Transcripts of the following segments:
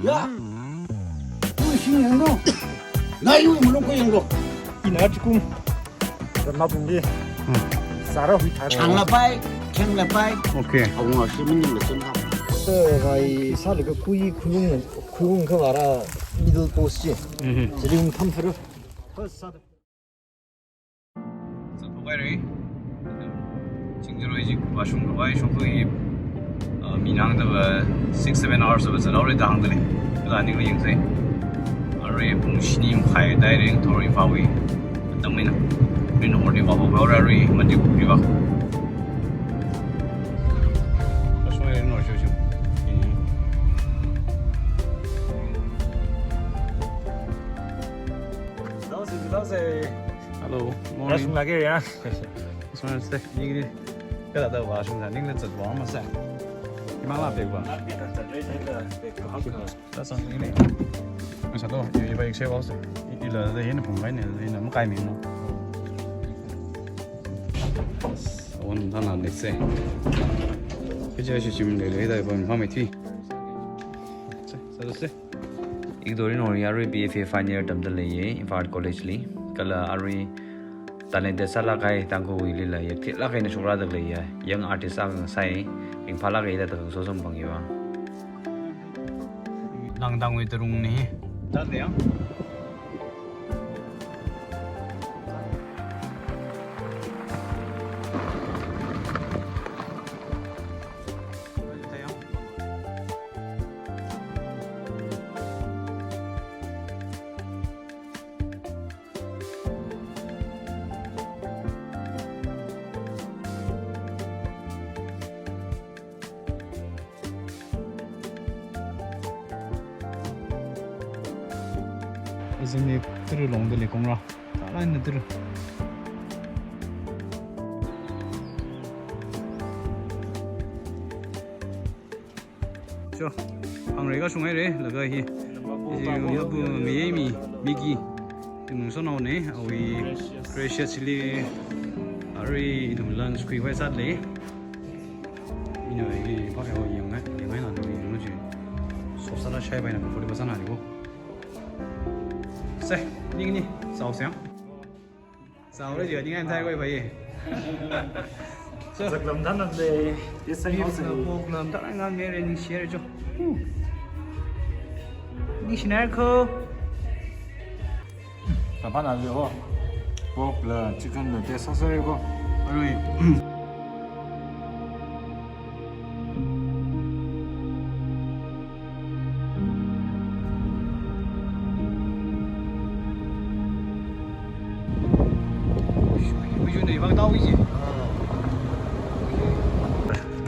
야, 우리 신경도 나 이거 물론 거양도 이나 지금 나쁜데 사라 휘타 장라파이 캥라파이 오케이. 하고 시민님 무슨 하고 이 사르 그 구이 구공 그 봐라 미들 포스지 지금 탐프를 Pagairai Chingzuro is Washung Kawai Shokui Minang the 6-7 hours of the Lori Dangli, landing the Yingzi. Array Pung Shinim Hai Dining Tori Fawi, Domina, in order of Aurari, Madi Riva. That's why I know you. Hello, morning. lagi ya Soalnya sih, ini kita tahu bahasa Inggris ini cepat banget sih. Gimana deh bang? Dasar ini. Masa tuh, ini baik sih bos. Ini lah, ini pemain ini nama kayak mino. Awan tanah nih sih. Kerja sih cuma dari itu pun pamit sih. Satu sih. Igdorin orang BFA final year tamda leye, Infant College li. Kalau ari talent sala kai tangko wili la yak la kai na shura da le ya young artist ang sai ing phala kai da so som bang ya dang dang wi terung ni ta de ya Isn't through long the Lekongra? I know through. So, ang rega sungai re, laga hi. Yabu Miami, Miki, Musono ne, awi graciously, Ari, lunch quick way sadly. You know, he probably young, you might not know. So, Sala Shai by the 40% anymore. Say, Nini, South Young. Sao đấy giờ những em thay quay về. giật lầm thân là về cái xanh nó sẽ một lần tất anh ngang nghe lên share cho. Đi xin ai khô. 다 받아줘 먹라 치킨도 때 사서이고 Rồi.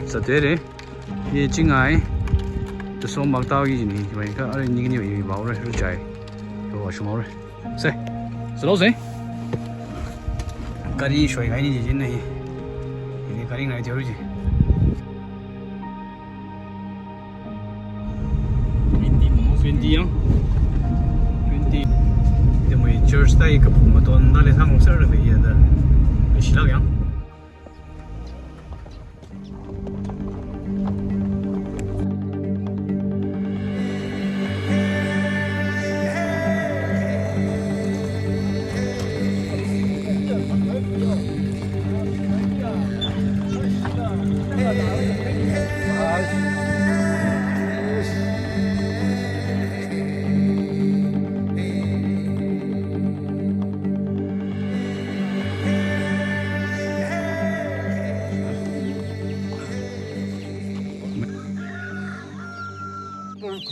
Sa thế đấy, ये चिंगाई तो सोम बागताव की जिन्हें भाई का अरे निकली हुई बाव रहे रुक जाए तो वाशुम और से स्लो से करी शोई खाई नहीं जिन्हें ये करी नहीं थी और जी Twenty yang ये मैं चर्च ता एक पुम तो अंदर ले सांग सर ले ये दर शिला yang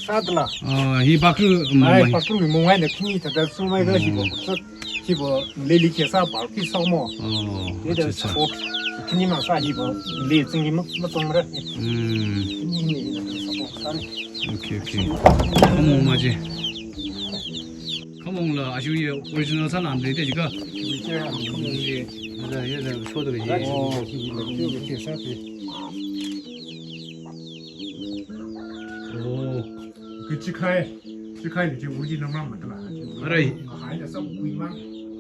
사드라 이 바크 아이 바꾸 몽와이 내 키니 다 소마이 더 히고 히고 레리케사 바키 소모 얘들 스포츠 키니만 사 히고 레징이 뭐 좀라 키니 스포츠 산 오케이 오케이 커몽 맞지 커몽라 아쉬우에 오리지널 산 안 되대 지가 커몽이 맞아 얘들 소들이 이렇게 사피 오 그 지카이 이제 우리 너만 만들어 알아이 하이다 서 위만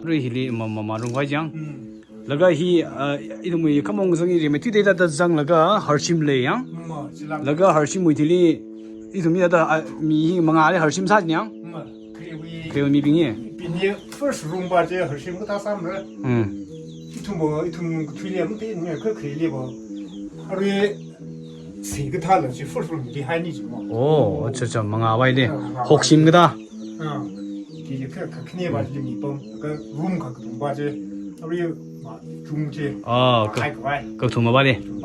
rồi hi mamarung vai jang laga hi idumui kamong sangi re methi data da jang laga harshim le yang laga harshim muithili 이tum이다 미 망아리 훨씬 사지냥 그리고 미빙이 비니 first room 바제 훨씬 거 다삼을 이tum뭐 틀리면 되네 그 그리고 하루에 세그 탈을 지 first room behind 뭐 오 어쩌저 망아와이데 혹심 그다 이게 그 큰에 바지 이പ്പം 그 room 가 바제 우리 중제 그 도마바리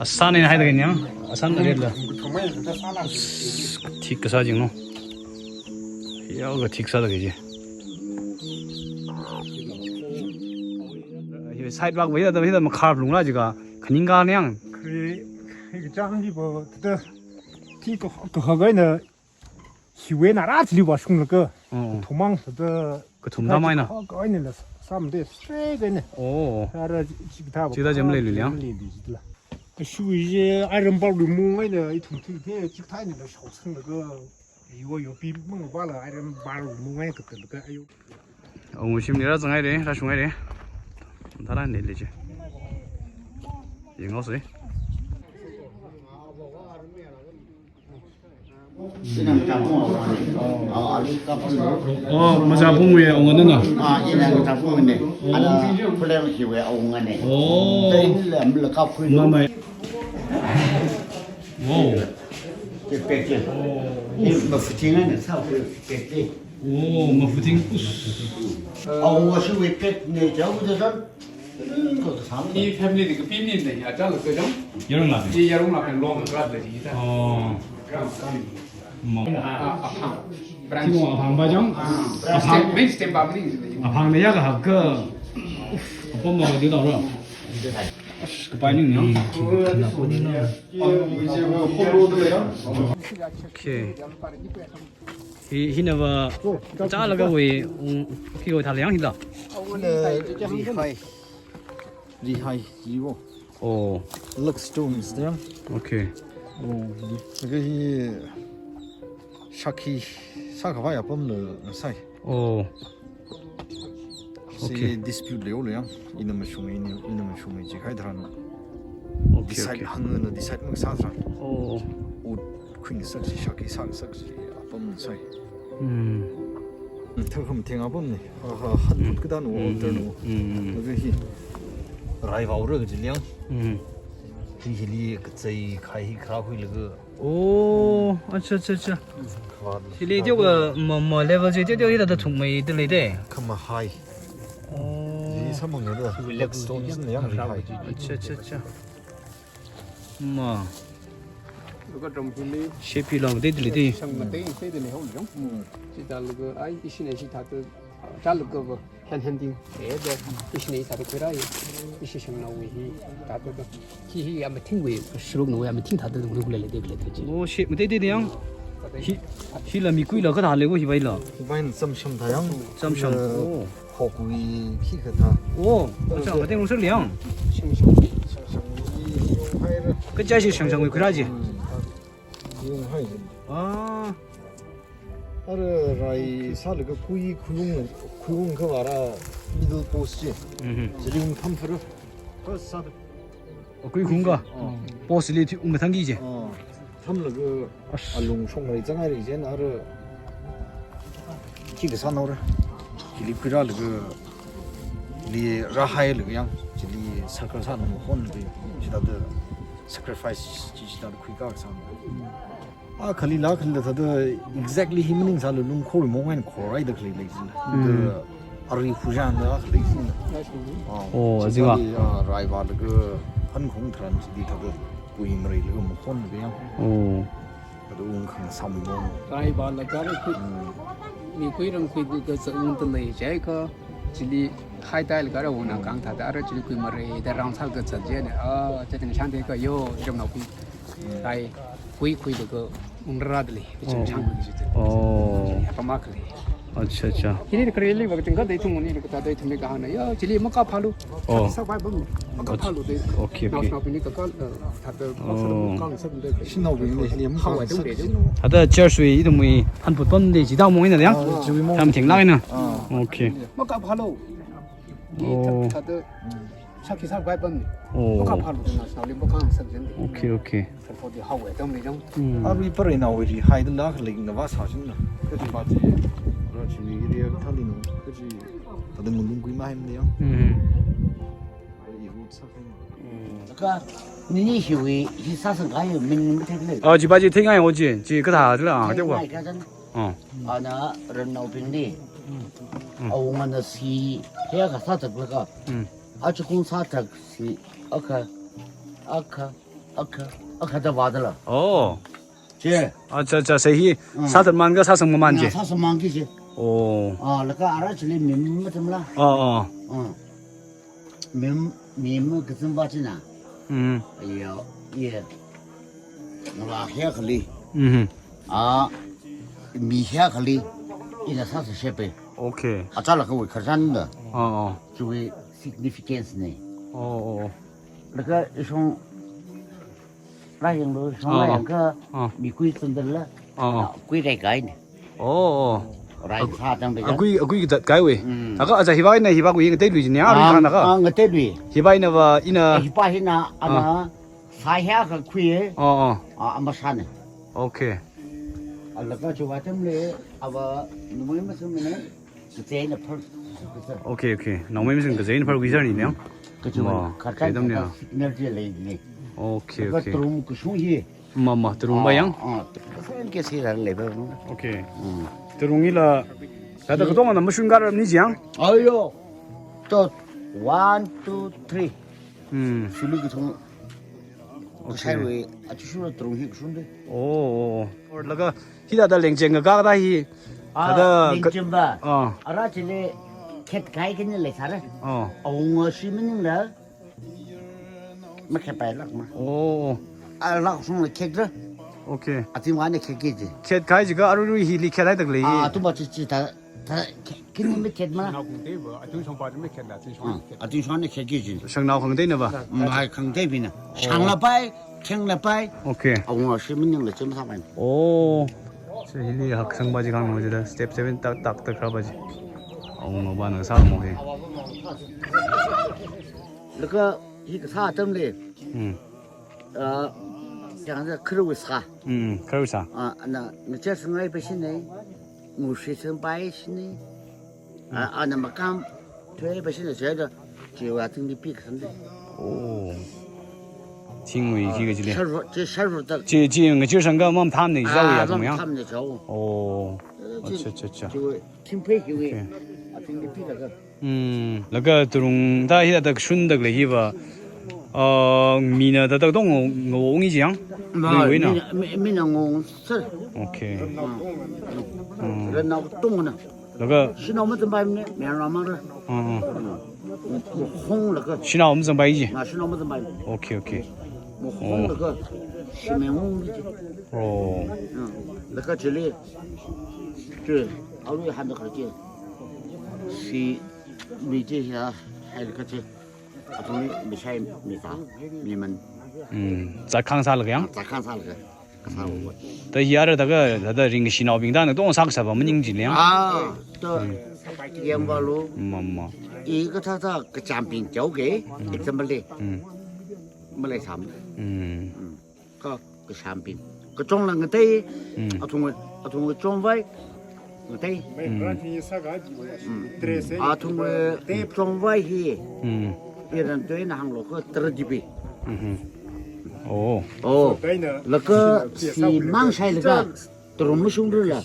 산에 하야 되겠냐 산 그래라 정말 진짜 사람 틱 사징노 야가 틱 사다 그지 이 사이드 박 왜다 뭐 카브 룽라지가 그닌가 그냥 그래 그 장비 뭐 그때 티고 그 하거는 희외 나라지 봐 숨는 거 도망서도 그 둠다마이나 거기는 사람들 세게네 오 알아 지다 지다 좀 레리냐 그 수이제 아이런바로 뭉에는 이 퉁퉁게 직타이는 샤오승 그 이거 요비 뭐 봐라 아이런바로 뭉에 그 아유 오무심이라 정해래 다 중해래 다른 내리지 영어스 그냥 잡고 맞아 봉우에 엉어는나 이냥 잡고 있네. 아니 플레이 기회 엉어네. 오 때리려 갚고 마마 오 뺏게. 뭐 부팅은 사고 뺏게. 오, 뭐 부팅 엉어 수위 뺏네 저거서 그것도 사는. 이 패밀리 그 빈인데 야 잘로 그죠? 여름 나 이 여름 앞에 롱 그라들이 다. 뭐 아팡. 지금 아팡바정 스템 메인 스템 바블링. 아팡내야가 그 오빠 뭐 어디 가라 그 빠닝이요 오케이 히나바 잘라가 왜 피고 달량이다 리하이 이거 오 럭스톤스 등 오케이 이게 샤키 사가봐야 범는 사이 오 시 디스퓨트 레올이야 이놈의 숑이 이놈의 숑이 지 하이드란 오케이 디사이드 항은 디사이드 막 사드라 오 오 퀸 삭시 샤키 삭삭시 범는 사이 턱흠 탱아 범네 한 그단 오 더노 이게 라이바우르 그질량 히힐리 그자이 카이 크라후일그 오 अच्छा अच्छा अच्छा इसलिए जो म लेवल से जो ये तो तुम में इधर ले दे 컴마 하이 이 사먹는다 럭스톤스 양 리하이 अच्छा अच्छा अच्छा म 그거 좀 hilly शेपी लॉन्ग दे ले दे 상마대 세드네 홍죠. 지달 그 아이 이신의 시타도 잘로 그 현현딩 애들 이신의 사도 그라이 이시성 나오이 다도 히히 아마 팅웨 시록 노야 아마 팅 다도 우리 굴레 되게 되지. ओ शेप दे दे yang hi la mi kui la ka da le go hi bai la 이바인 썸썸 다양 samsham o 호구이 키크다 o cha ba ding lu se liang 이용하이를 ka ja shi shang shang wei ku ra ji 이용하이 아 아르 라이 살그 구이 구용 그 와라 미들 보스지 지금 컴프로 그 사드 o kui khung ga boss li thi um thang gi je 삼르그 알롱 송라이 장아리 이제 나르 키드 사노르 길리피랄 리 라하일 그냥 리 사클 사는 혼비 지다드 sacrifice 지지다드 퀴가 사는 아 칼리라 칼리다드 exactly 히밍 살루 룽 콜 몽엔 코라이드 클리레이즈 그 아리 후잔다 클리레이즈 오 지가 라이발 그 한공 트란지디다드 구이머리 그 모콘 그냥 오 그도 웅큰 삼몽 라이 발라 가르 미 kuiram kui 그 응들레 제가 질리 하이다일 가라 오나 강타다 알아 질리 kui 머리 대랑 살거 저제네 아 저는 상대가 요좀 나고 라이 kui 그 응라들이 좀 창고 지지 오 아빠마클이 अच्छा अच्छा हिने करेली वक्त का देथु मुनि का दाई थमे का न या चिली मका फालु ओ सब बाय बम मका फालु दे ओके नाउ ओके नाउ बिनि का थात का सब दे 신나오비네 힐리엄 हावा दे दे 他的接水一种没很不懂的几道模样的样，他们挺那个呢。OK， मका फालु ओ थात 사키 살 과이번 오. 뭐가 팔로나 사올림 뭐가 섭진 오케이 오케이. 그거디 하고 좀 이런 아루 이퍼레나 오리 하이들라 흘리긴 봐 사진나 그지 맞지 그렇지 이게 탈리는 그지 다들 물론 구이마 했네요 이거 사진 这个你以为你啥时间有明不太累？ 지바지 탱아이 오지. 지 그다 들어. 저거. 那个真， 어. 那人老病的，我们的是这个啥子那个，这公啥子是，OK的娃子了， 어. 这， 저 세히 사들만 그 사성만 지. 啥是忙这些？ 오. 那个俺这里明怎么了？ 어. 明个怎么办呢？哎呀，也，我黑个哩，米黑个哩，一个啥子设备？ 오케이. 这那个为可山的， 어. 作为 significance 呢。 어. 那个一双，那样咯，上那样个米贵真的了，贵在改呢， 어. 来差当的。 아구이 가이we. 아까 아자 히바이네 히바구 이거 데리지 냐 아리 칸다가. 我这里， 히바이네 바 이나. 把现在那沙下个亏， 어. 没啥呢。 오케이. 那个就话这么嘞，你们什么呢？就这样的碰， 오케이. 너무 무슨 그 제인 팔고 이사니네요. 그죠? 대담이야. 에너지 레이네. 오케이. 그 드럼 그 송이. 엄마 들어오마양. 그런 게 세라를 내봐. 오케이. 들어오기라. 나도 그동안 너무 쉰가를 없니지양? 아유. 또 1, 2, 3. 嗯 실리 그 송. 그 사이에 아주 쉬워 드럼이 그 손데. 오. 그러가 히다다 랭쟁가 가다히. 랭쟁바. 알아지네. 캣 가이겠네 레사를. 엉어 시민이라. 막 해봐라 막. 오. 락 송을 캣들. 오케이. 아팀 안에 캣게지. 캣 가이지가 아루루 힐리 캣 하다 그래. 또 맞지 다 캣님 캣만. 아팀 안에 캣게지. 상나오 강대네 봐. 아 강대비나. 상라바이 챙라바이. 오케이. 엉어 시민이라 좀 사봐. 오. 저 힐리 학생바지 가는 거지다. 스텝 7 딱딱 가봐지. 엉어 바는 사람 뭐해. 那个一个啥灯嘞？讲的可是为啥？ 그러사.那这是我百姓呢，我学生百姓呢，那么刚对百姓的觉得，就要等你比看的。 오. 징의 기가지래. 收入的。 징의 지상가 뭐 탐네 이자위야 뭐야? 他们的招。 오. 어쩌쩌쩌. 就挺配合的，等你比那个。 laga turung da hi da shun da le hi ba mina da dong ngong yi jiang wei na 没那我是。 okay 人脑动呢， laga 是那么怎么办呢？没那么的，我轰那个， shina om zang bai ji 是那么怎么办？ okay okay 我轰那个，是没轰的。 oh 那个这里，这奥瑞喊的可见，是没这些，还有个这，东西没晒没啥，你们 za khang sa la yang 咋看啥那个？啥我 da ya da ga da ring shina bing da na dong sa sa ba min ji liang 啊，到烟花路， mamma 一个他个奖品交给，怎么的？没来参，个产品，个种了个对，通过种外。 对，通过中外去，别人对那行路个得几倍。那个是芒晒那个，都没兄弟了，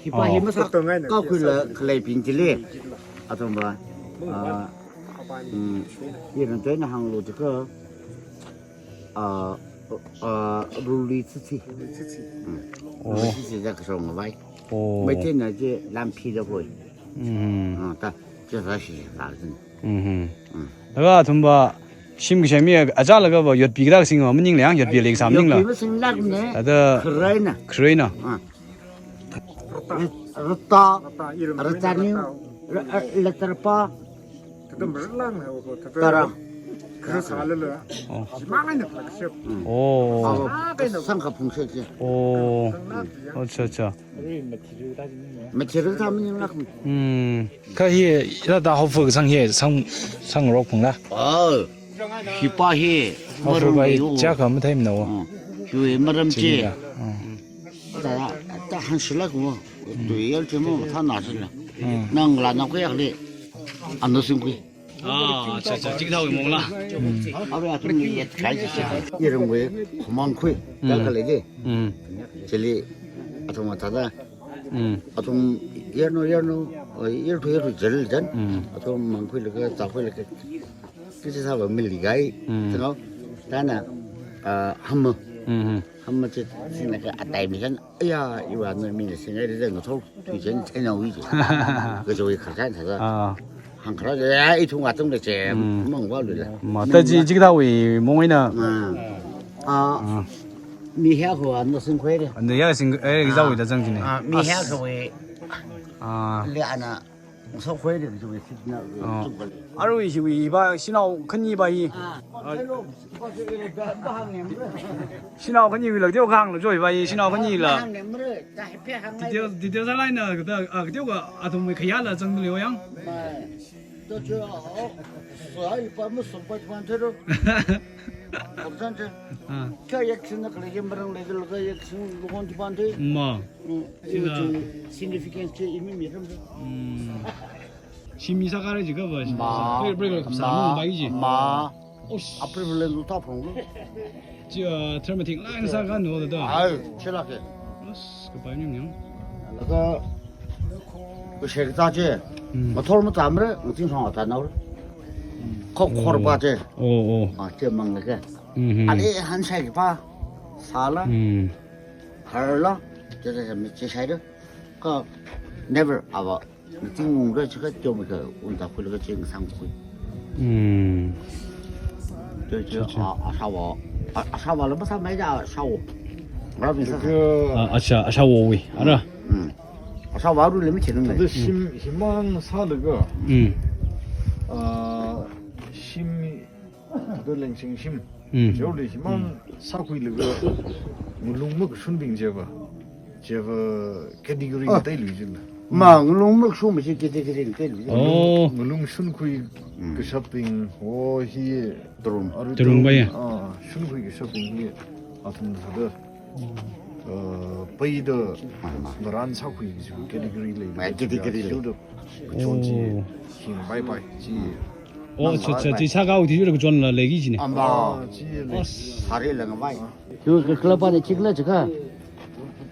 一把也没啥，搞回了来平地嘞，怎么办？别人对那行路这个，如履直起，是这个什么玩意？ 每天呢就蓝皮的会，但这才是啥子？那个他们심기 재미에 아잘라가 뭐 엿비기다 생각 없는 양 엿비리 삼닝라 아다 그래나 rata ratani leterpa tara 그래서 살을 망하는 거 같아요. 오. 상가 풍세지. 오. अच्छा 며칠을 타면 나. 可以那大好福上去上肉棚了， 휘바히 好福把价格没太么多， 휘 머름지. 嗯 한 실라고. 또 열지면 다 나실라. 낭라 나고야리. 안 넣으신 거. 아, 찍다고 먹나? 아버야 좀 이게 잘 지시. 이런 거에 고만 코이. 나갈래지. jelly atau matada atau yerno yerno jelly dan atau mangkui lega takui lega kita sahaja meligai tengok dana hamma cit sini ke atai misalnya ya iwan ni sini ada yang tahu tujuan channel ini kecuali kerjaan saja hangkara ya itu ngatung deh cem mengwal dulu 뭐 따지 찍다고 먹이나 미해고 안 넣은 거래. 근데 얘가 지금 애 기다고 있다 정진이 미해고 왜 레아나 무슨 거래 저기 시나 아로 이바 신ау 큰 이바이 신au 큰 이를 띄워 강로 줘 이바이 신au 큰 이를 디디오 살라이나 그다 그디오가 아동 그야라 정도 요양 또저 소아이 밤에 소파트만테로 kayak sini kalau yang barang legal kayak sini bukan di pantai. Itu signifikansi ini mirip. 심리사가를 지금 뭐 그래 사는 바이지. apa boleh lupa pun. 저 트라우마틱 라인 사가 넣어도. 아유, 실하게. 그 바이님요. 그 쉐르다제. 뭐 돌면 담으래 무슨 상황 다 나올. 코르바제. 오. 저 먹는 게. 아니 한 살이 봐. 살라. 할라. 저저 밑에 살을. 그 never 아버. 지금 그 저거 좀 그 온다 그러고 지금 상고. 아샤와를 무슨 말이야 샤워. 아샤워위 알아? 아샤와를 내면 되는 거야. 그 희망 사르가 힘 그랭싱심 저리 희망 사고이르가 물롱먹 순빙제가 제가 캐티고리 대리지라 망롱먹 숨이 캐티고리 대리. 물롱 순쿠이 그 쇼핑 오히 드론 바야. 순쿠이 그 쇼핑이 아tum사다 베이더 나란 사고이 지금 캐티고리 레이 캐티고리 존지 힘 바이바이 지 저 차가고 뒤로 그 존나 레기지네. amba hari lang bai tu ke kelapa ni cikla jaka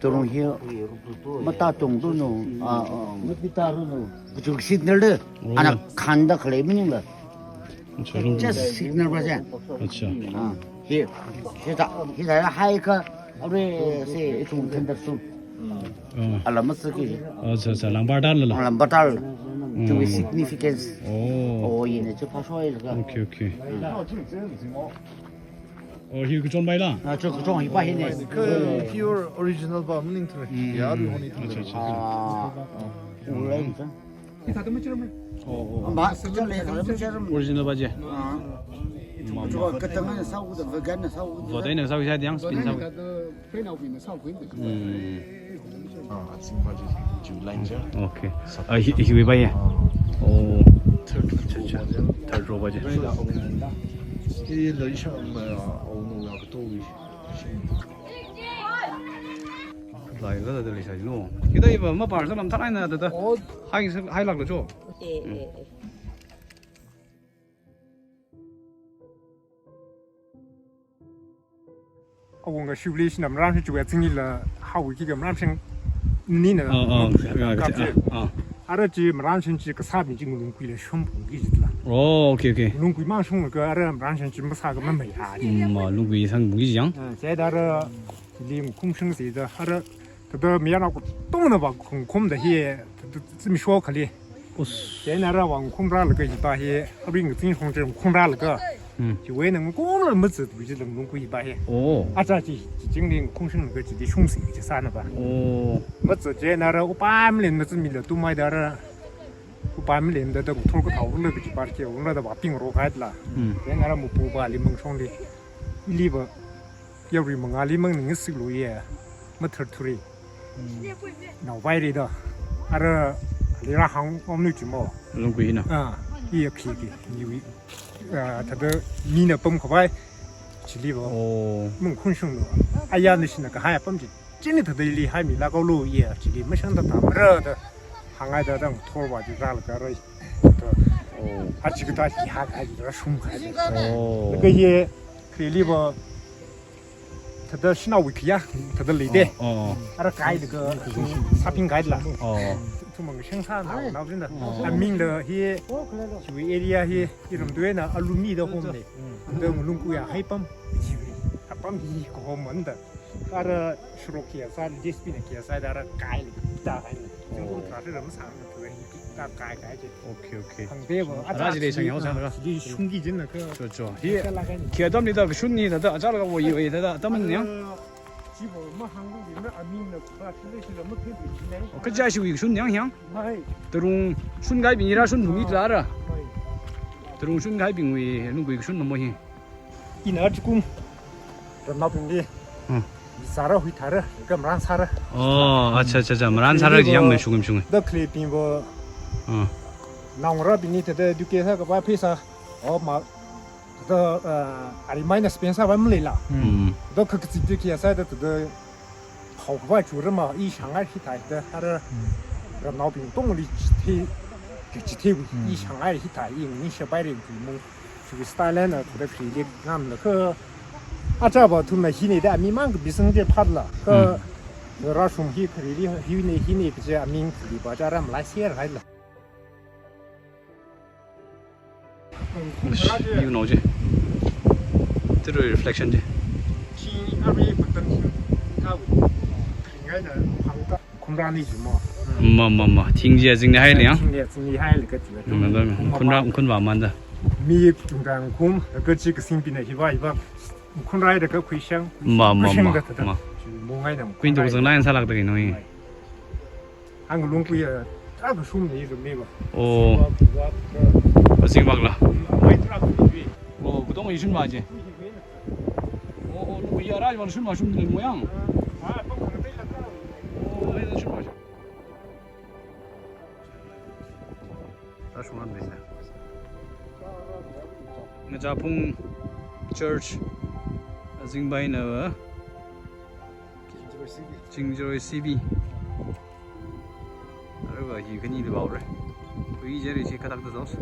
turun hiyo mata tung tu no mata ru no bujuk signal de anak khanda khale minin la just signal ba ja 그렇죠. here kita hai ka abre se itu khanda su alamat ki 저 랑바달라. alam batal tu significance 오. ini je pasoi la 오케이. 이거 존 바이라. 저 그종 이 바히네 그 pure original 밤닝 트레 야루 호니 트레 올라인자 다들 뭐처럼 마 저래 저럼 오리지널 바지. 저 그때는 사우도 vegan 사우도 보다는 사고 해야 돼요. 스핀 사고. 페나우비는 사고인데. 아침까지 줄라인저 오케이. 이거 왜 봐야? 오. 더 바지. 이 러시아 오노야 그도이 lại rất là được lịch sử luôn. Cái đây mà bảo sao làm thắt này là từ từ hai lạc được chỗ. ông cái xử lý làm ra thì chủ yếu chính là hậu cái làm sinh ní nữa ở đây làm sinh chỉ cái sao mình chỉ ngồi quỳ là sống cũng cái gì là 오케이. ngồi quỳ mang sống cái ở đây làm sinh chỉ mới sao cái mấy hà mà lúc quỳ sang cũng gì chẳng? cái đó thì cũng sinh gì đó ở đây cái miếng nào cũng đông nó vào cũng được hết chỉ mình说可以cái này là vào cũng ra là cái gì đó hết ở bên cái chính không chỉ cũng ra là cái就为能工了么子都是能过一把些。这今年空生那个自己凶死就散了吧。么子这那了我把么子么子米了都买点了， ku pa mi len da da thol ko thau le ki par ke un da ba ping ro khai la yang ara mu pu ba li mong song li li ba yaw ri mong ali mong ning si lu ye ma thar thuri na wai ri da ara li ra hang om nu ji mo Long Quy nè. ye khi ki ni wi ta da ni na pom ko bai chi li ba Ồ. mong khun shung lo aya ni sin ka ha ya pom ji 진이 더 들리 하미 나가로 예 지리 무슨도 담으러다 항아다 등 토르바지 잘가로 어 아직도 하가지라 숨가지 Ồ. 그게 그리버 더더 신나 위키야 더더 리데 Ồ. 알아 가이드 그 사핑 가이드라 Ồ. 투멍 생산 나오는다 안민더 히 주위 에리아 히 이름도에나 알루미더 홈네 근데 물lun구야 하이밤 지위 아밤 히 고먼다 ara shrokia sa dispine kia sa dara kai da hai jung gu tra ram sang de ta kai kai je 오케이 오케이. 방대 뭐 아라지리 정형 상가. 이 흉기 진나 그 좋죠. 이 기어담니다. 그 순니다. 자라가 뭐 이거다. 담은요. 지보 뭐 한국인은 아민의 그 실례실로 뭐 되게 있네 그 자식이 이거 순양향. 마이 드롱 순가이빙이라 순둥이 알아. 마이 드롱 순가이빙 위 누구 이거 순 뭐히. 이나 지금 나쁜데 사라 휘타라 그만 사라 아차차차. 뭐란 사라지 양면 죽음. 더 클리핑 뭐 어. 나오라 비니트데 두케사 그 바피사 어마 더 아리마이너스 펜사 밤리라 더 그치디키야 사이드 더 하오바 주르마 이 상하이 히타이데 하르 나오빙 동리 티 지티브 이 상하이 히타이 이 셔바리 뭐 그 스타일은 그 크리릭 남는 그 아자바 투나 히니데 미망 그 비승제 파르라 그 라숨 히 크리리 히니 그제 아민 크리 바자람 라시아 하일라 이거 나오지? 들어 리플렉션지. 시 아리 버튼 타고 인가는 방가 kumrani 주모 뭐 팅지야 증내 하이래요. 팅지 하일 그 군 와만다. 미 중간 kum 그 지그 신비네 히바 쿤라이드 그 쿠이샹 뭐 몽아이나 퀸도 정나인 살락도 이노이. 한국 롱구야 따도 숨네 이거 메고 오. 생각라. 그동안 이순 맞지? 이 알아지만 술 마시는 모양. 아 뻥뻥 때렸다 얘는 술 마셔. 다시 오면 되네. 나 자풍 church 징바이너 징저의 CB 알바 이 근이도 바오래. 그 이제를 지 가닥도 줬어.